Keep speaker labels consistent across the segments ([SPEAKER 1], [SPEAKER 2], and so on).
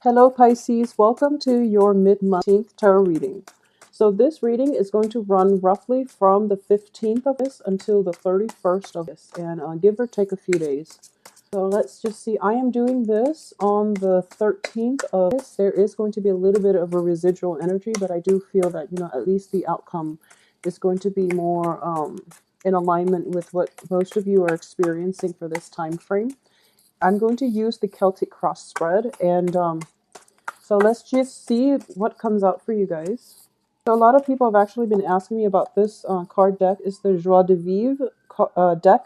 [SPEAKER 1] Hello Pisces, welcome to your mid-month tarot reading. So this reading is going to run roughly from the 15th of this until the 31st of this, and give or take a few days. So let's just see, I am doing this on the 13th of this. There is going to be a little bit of a residual energy, but I do feel that, at least the outcome is going to be more in alignment with what most of you are experiencing for this time frame. I'm going to use the Celtic cross spread, and so let's just see what comes out for you guys. So a lot of people have actually been asking me about this card deck. It's the Joie de Vivre deck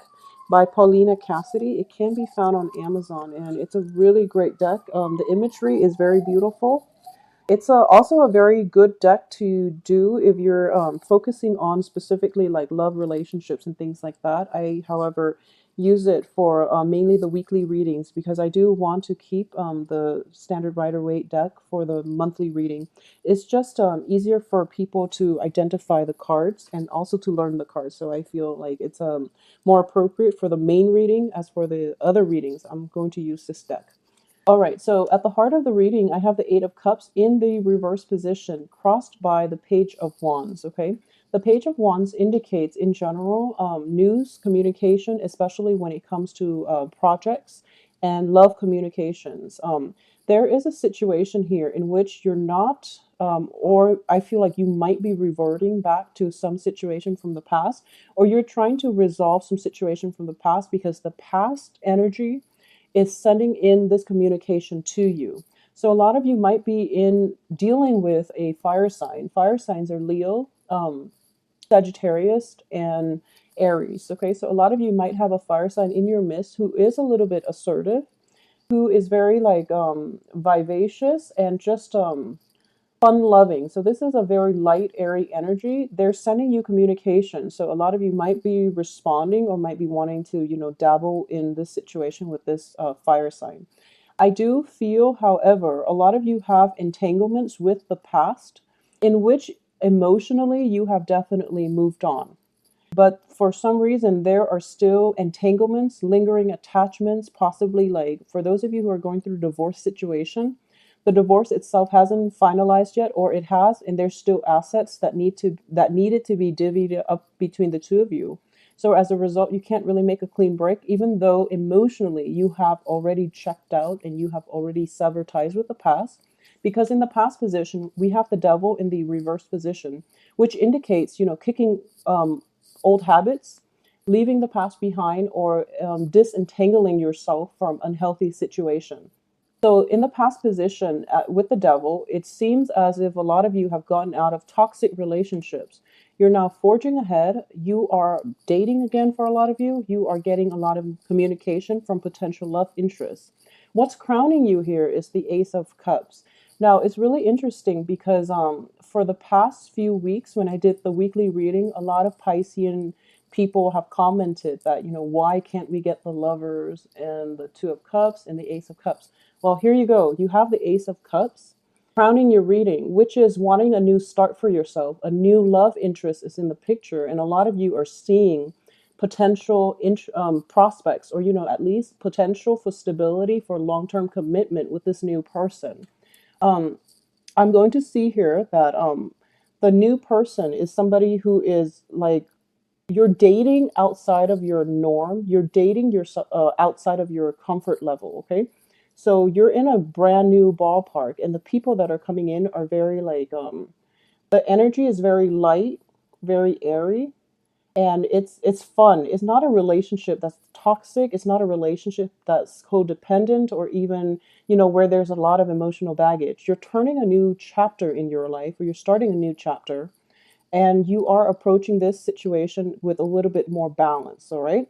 [SPEAKER 1] by Paulina Cassidy. It can be found on Amazon, and it's a really great deck. The imagery is very beautiful. It's also a very good deck to do if you're focusing on specifically like love relationships and things like that. I, however, use it for mainly the weekly readings because I do want to keep the standard Rider-Waite deck for the monthly reading. It's just easier for people to identify the cards and also to learn the cards. So I feel like it's more appropriate for the main reading. As for the other readings, I'm going to use this deck. All right, so at the heart of the reading, I have the Eight of Cups in the reverse position, crossed by the Page of Wands, okay? The Page of Wands indicates, in general, news, communication, especially when it comes to projects and love communications. There is a situation here in which you're not, or I feel like you might be reverting back to some situation from the past, or you're trying to resolve some situation from the past because the past energy is sending in this communication to you. So a lot of you might be in dealing with a fire sign. Fire signs are Leo, Sagittarius, and Aries. Okay, so a lot of you might have a fire sign in your midst who is a little bit assertive, who is very like vivacious and just fun loving. So this is a very light, airy energy. They're sending you communication. So a lot of you might be responding or might be wanting to, dabble in this situation with this fire sign. I do feel, however, a lot of you have entanglements with the past in which emotionally you have definitely moved on. But for some reason, there are still entanglements, lingering attachments, possibly like for those of you who are going through a divorce situation, the divorce itself hasn't finalized yet, or it has, and there's still assets that needed to be divvied up between the two of you. So as a result, you can't really make a clean break, even though emotionally you have already checked out and you have already severed ties with the past. Because in the past position, we have the devil in the reverse position, which indicates, kicking old habits, leaving the past behind, or disentangling yourself from unhealthy situation. So in the past position with the devil, it seems as if a lot of you have gotten out of toxic relationships. You're now forging ahead. You are dating again for a lot of you. You are getting a lot of communication from potential love interests. What's crowning you here is the Ace of Cups. Now, it's really interesting because for the past few weeks when I did the weekly reading, a lot of Piscean people have commented that, why can't we get the Lovers and the Two of Cups and the Ace of Cups? Well, here you go. You have the Ace of Cups crowning your reading, which is wanting a new start for yourself. A new love interest is in the picture, and a lot of you are seeing potential prospects, or at least potential for stability, for long-term commitment with this new person. I'm going to see here that the new person is somebody who is like, you're dating outside of your norm. You're dating outside of your comfort level. Okay, so you're in a brand new ballpark, and the people that are coming in are very like the energy is very light, very airy, and it's fun. It's not a relationship that's toxic. It's not a relationship that's codependent, or even where there's a lot of emotional baggage. You're turning a new chapter in your life, or you're starting a new chapter, and you are approaching this situation with a little bit more balance. All right,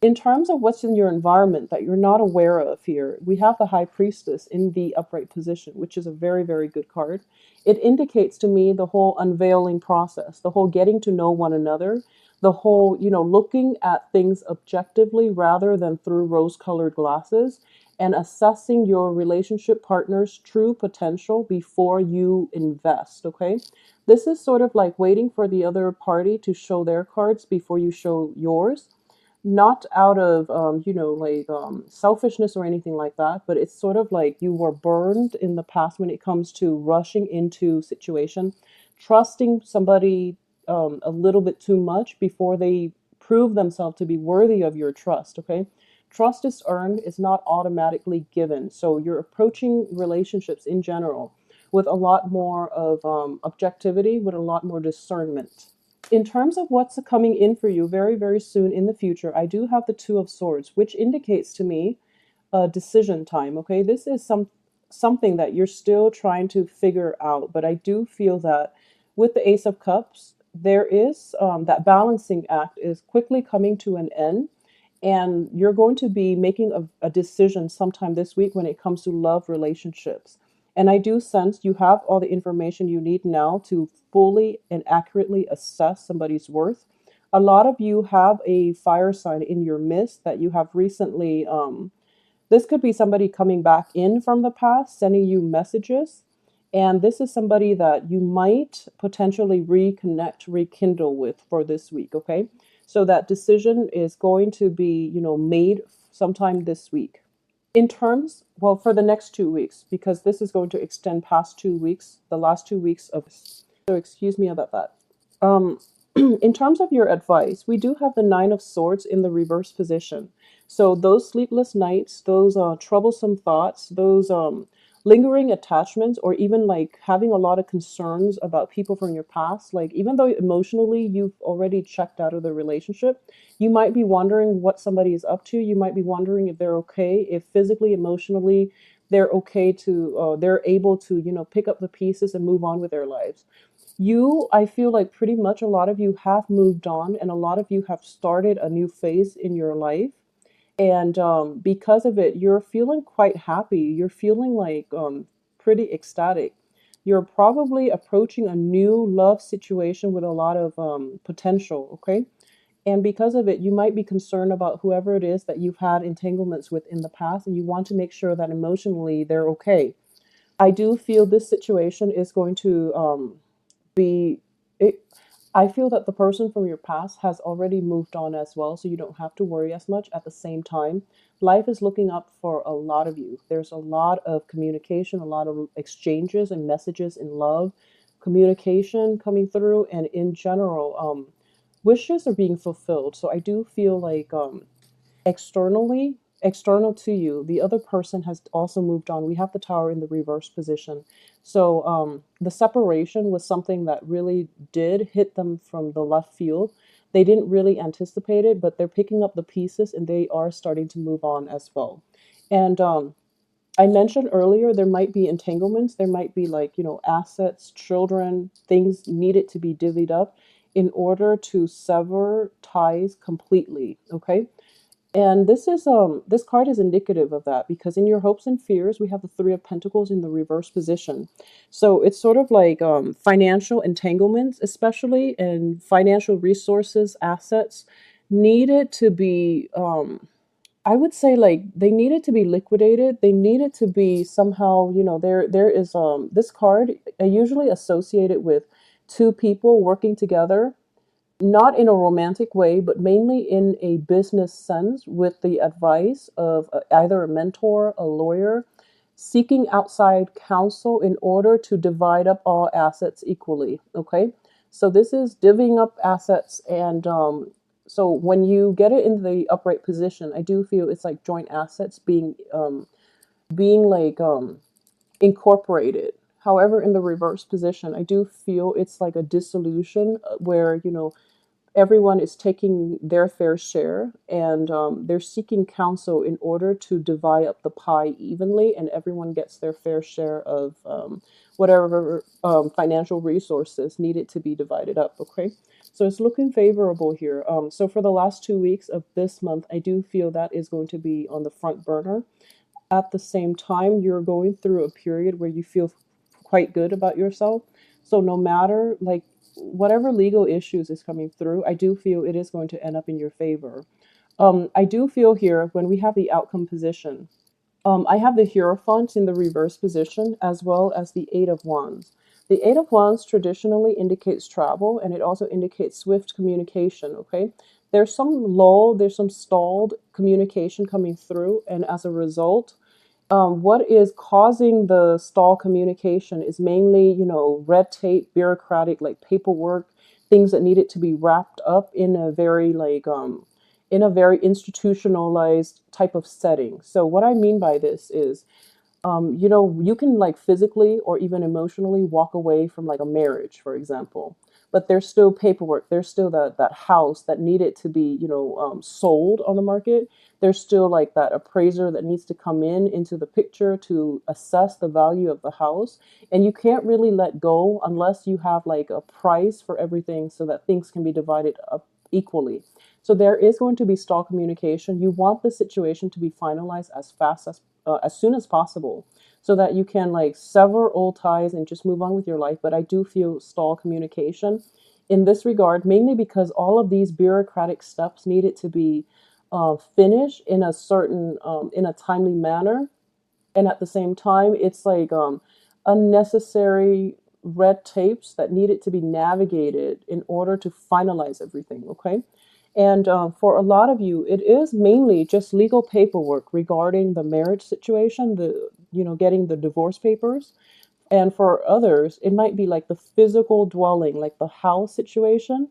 [SPEAKER 1] in terms of what's in your environment that you're not aware of here, we have the High Priestess in the upright position, which is a very, very good card. It indicates to me the whole unveiling process, the whole getting to know one another, the whole, looking at things objectively rather than through rose-colored glasses, and assessing your relationship partner's true potential before you invest, okay? This is sort of like waiting for the other party to show their cards before you show yours. not out of selfishness or anything like that, but it's sort of like you were burned in the past when it comes to rushing into situation, trusting somebody a little bit too much before they prove themselves to be worthy of your trust. Okay, trust is earned, it's not automatically given. So you're approaching relationships in general with a lot more of objectivity, with a lot more discernment. In terms of what's coming in for you very, very soon in the future, I do have the Two of Swords, which indicates to me a decision time. Okay, this is something that you're still trying to figure out, but I do feel that with the Ace of Cups, there is that balancing act is quickly coming to an end, and you're going to be making a decision sometime this week when it comes to love relationships. And I do sense you have all the information you need now to fully and accurately assess somebody's worth. A lot of you have a fire sign in your midst that you have recently. This could be somebody coming back in from the past, sending you messages. And this is somebody that you might potentially reconnect, rekindle with for this week, okay? So that decision is going to be, made sometime this week. In terms, well, for the next 2 weeks, because this is going to extend past 2 weeks, the last 2 weeks of, so excuse me about that. Um, in terms of your advice, we do have the Nine of Swords in the reverse position. So those sleepless nights, those troublesome thoughts, those lingering attachments, or even like having a lot of concerns about people from your past, like even though emotionally you've already checked out of the relationship, you might be wondering what somebody is up to. You might be wondering if they're okay, if physically, emotionally, they're okay to, they're able to, pick up the pieces and move on with their lives. I feel like pretty much a lot of you have moved on, and a lot of you have started a new phase in your life. And because of it, you're feeling quite happy. You're feeling like pretty ecstatic. You're probably approaching a new love situation with a lot of potential, okay? And because of it, you might be concerned about whoever it is that you've had entanglements with in the past, and you want to make sure that emotionally they're okay. I do feel this situation is going to be it. I feel that the person from your past has already moved on as well, so you don't have to worry as much. At the same time, life is looking up for a lot of you. There's a lot of communication, a lot of exchanges and messages in love, communication coming through, and in general, wishes are being fulfilled. So I do feel like external to you, the other person has also moved on. We have the Tower in the reverse position. So the separation was something that really did hit them from the left field. They didn't really anticipate it, but they're picking up the pieces and they are starting to move on as well. And I mentioned earlier there might be entanglements. There might be like, assets, children, things needed to be divvied up in order to sever ties completely. Okay. And this card is indicative of that, because in your hopes and fears, we have the Three of Pentacles in the reverse position. So it's sort of like financial entanglements, especially, and financial resources, assets needed to be, I would say, like they needed to be liquidated. They needed to be somehow, there is this card usually associated with two people working together, not in a romantic way, but mainly in a business sense, with the advice of either a mentor, a lawyer, seeking outside counsel in order to divide up all assets equally. Okay, so this is divvying up assets, and so when you get it in the upright position, I do feel it's like joint assets being like incorporated. However, in the reverse position, I do feel it's like a dissolution where everyone is taking their fair share, and they're seeking counsel in order to divide up the pie evenly, and everyone gets their fair share of whatever financial resources needed to be divided up. Okay, so it's looking favorable here. So for the last 2 weeks of this month, I do feel that is going to be on the front burner. At the same time, you're going through a period where you feel quite good about yourself. So no matter like whatever legal issues is coming through, I do feel it is going to end up in your favor. I do feel here when we have the outcome position, I have the Hierophant in the reverse position, as well as the Eight of Wands. The Eight of Wands traditionally indicates travel, and it also indicates swift communication, okay? there's some lull, there's some stalled communication coming through, and as a result, what is causing the stall communication is mainly, red tape, bureaucratic, like paperwork, things that needed to be wrapped up in a very in a very institutionalized type of setting. So what I mean by this is, you can like physically or even emotionally walk away from like a marriage, for example, but there's still paperwork. There's still that house that needed to be, sold on the market. There's still like that appraiser that needs to come into the picture to assess the value of the house. And you can't really let go unless you have like a price for everything so that things can be divided up equally. So there is going to be stall communication. You want the situation to be finalized as soon as possible so that you can like sever old ties and just move on with your life. But I do feel stall communication in this regard, mainly because all of these bureaucratic steps needed to be finished in a certain in a timely manner, and at the same time it's like unnecessary red tapes that needed to be navigated in order to finalize everything. Okay. And for a lot of you, it is mainly just legal paperwork regarding the marriage situation, the getting the divorce papers. And for others, it might be like the physical dwelling, like the house situation.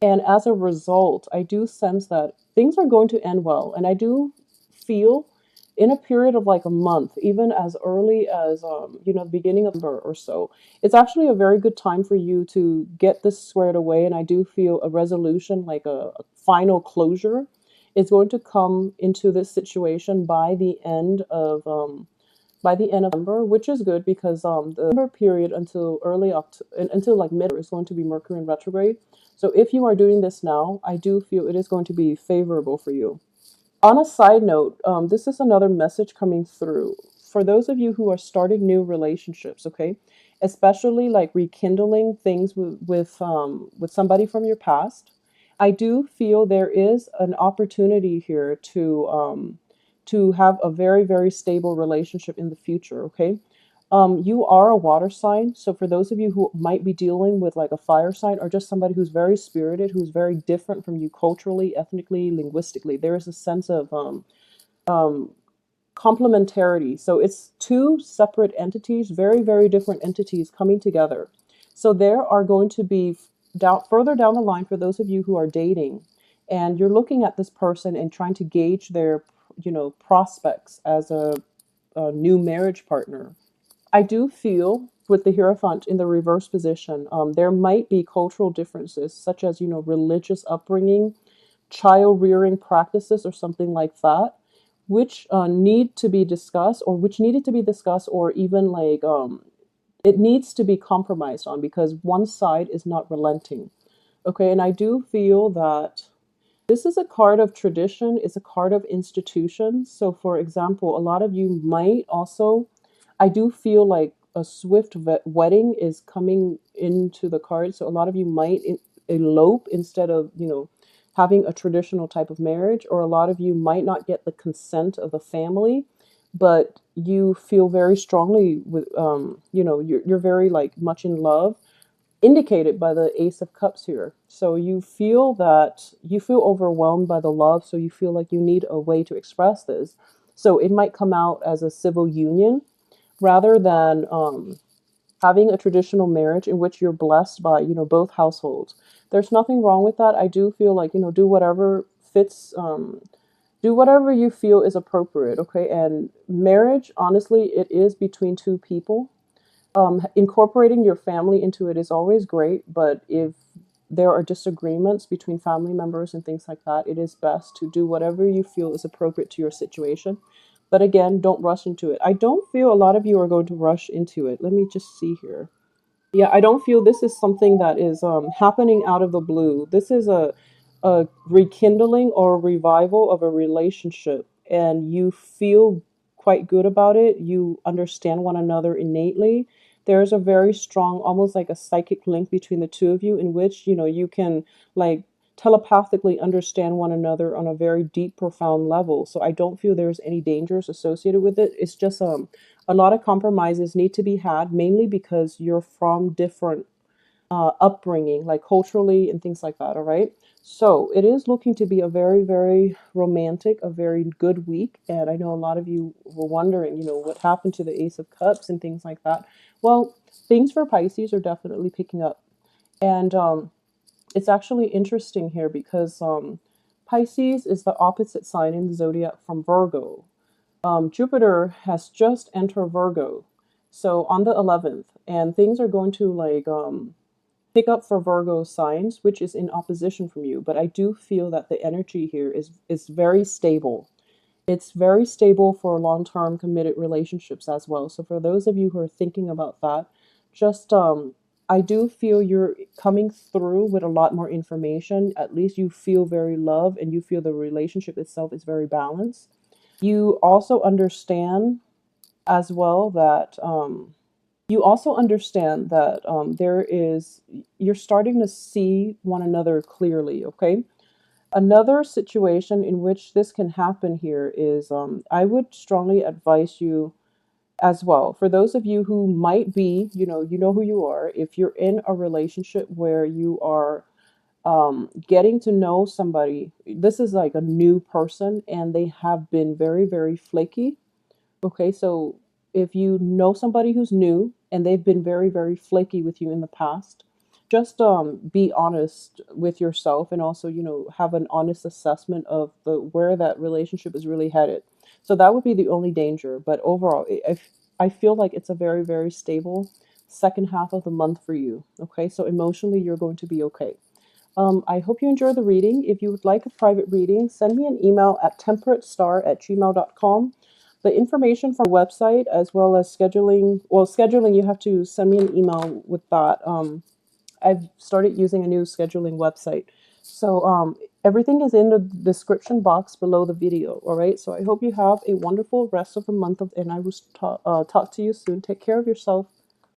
[SPEAKER 1] And as a result, I do sense that things are going to end well. And I do feel in a period of like a month, even as early as, the beginning of November or so, it's actually a very good time for you to get this squared away. And I do feel a resolution, like a final closure, is going to come into this situation by the end of November, which is good because the November period until early October, until like mid, is going to be Mercury in retrograde. So if you are doing this now, I do feel it is going to be favorable for you. On a side note, this is another message coming through for those of you who are starting new relationships. Okay, especially like rekindling things with somebody from your past. I do feel there is an opportunity here to have a very very stable relationship in the future. Okay, you are a water sign. So for those of you who might be dealing with like a fire sign or just somebody who's very spirited, who's very different from you culturally, ethnically, linguistically, there is a sense of um, complementarity. So it's two separate entities, very, very different entities coming together. So there are going to be further down the line for those of you who are dating and you're looking at this person and trying to gauge their, prospects as a new marriage partner. I do feel with the Hierophant in the reverse position, there might be cultural differences, such as, religious upbringing, child rearing practices, or something like that, which need to be discussed, or which needed to be discussed, or even like it needs to be compromised on because one side is not relenting. Okay, and I do feel that this is a card of tradition, it's a card of institution. So, for example, a lot of you might also, I do feel like a swift wedding is coming into the card. So, a lot of you might elope instead of, having a traditional type of marriage, or a lot of you might not get the consent of the family, but you feel very strongly with, you're very like much in love, indicated by the Ace of Cups here. So you feel overwhelmed by the love, so you feel like you need a way to express this. So it might come out as a civil union rather than having a traditional marriage in which you're blessed by, both households. There's nothing wrong with that. I do feel like, do whatever fits, do whatever you feel is appropriate, okay? And marriage, honestly, it is between two people. Incorporating your family into it is always great, but if there are disagreements between family members and things like that, it is best to do whatever you feel is appropriate to your situation. But again, don't rush into it. I don't feel a lot of you are going to rush into it. Let me just see here. Yeah, I don't feel this is something that is happening out of the blue. This is a rekindling or a revival of a relationship, and you feel quite good about it. You understand one another innately. There's a very strong, almost like a psychic link between the two of you, in which you can like telepathically understand one another on a very deep, profound level. So I don't feel there's any dangers associated with it. It's just a lot of compromises need to be had, mainly because you're from different upbringing, like culturally and things like that. All right. So it is looking to be a very, very romantic, a very good week. And I know a lot of you were wondering, what happened to the Ace of Cups and things like that. Well, things for Pisces are definitely picking up. And it's actually interesting here because Pisces is the opposite sign in the zodiac from Virgo. Jupiter has just entered Virgo, so on the 11th, and things are going to like pick up for Virgo signs, which is in opposition from you. But I do feel that the energy here is very stable. It's very stable for long-term committed relationships as well. So for those of you who are thinking about that, just I do feel you're coming through with a lot more information. At least you feel very loved and you feel the relationship itself is very balanced. You also understand as well that you're starting to see one another clearly. Okay. Another situation in which this can happen here is I would strongly advise you as well. For those of you who might be, you know who you are. If you're in a relationship where you are getting to know somebody, this is like a new person and they have been very, very flaky. Okay, so if you know somebody who's new and they've been very, very flaky with you in the past, just be honest with yourself and also, have an honest assessment of the where that relationship is really headed. So that would be the only danger. But overall, I feel like it's a very, very stable second half of the month for you. Okay, so emotionally, you're going to be okay. I hope you enjoy the reading. If you would like a private reading, send me an email at temperatestar@gmail.com. The information from the website, as well as scheduling, you have to send me an email with that. I've started using a new scheduling website. So everything is in the description box below the video. All right. So I hope you have a wonderful rest of the month and I will talk to you soon. Take care of yourself.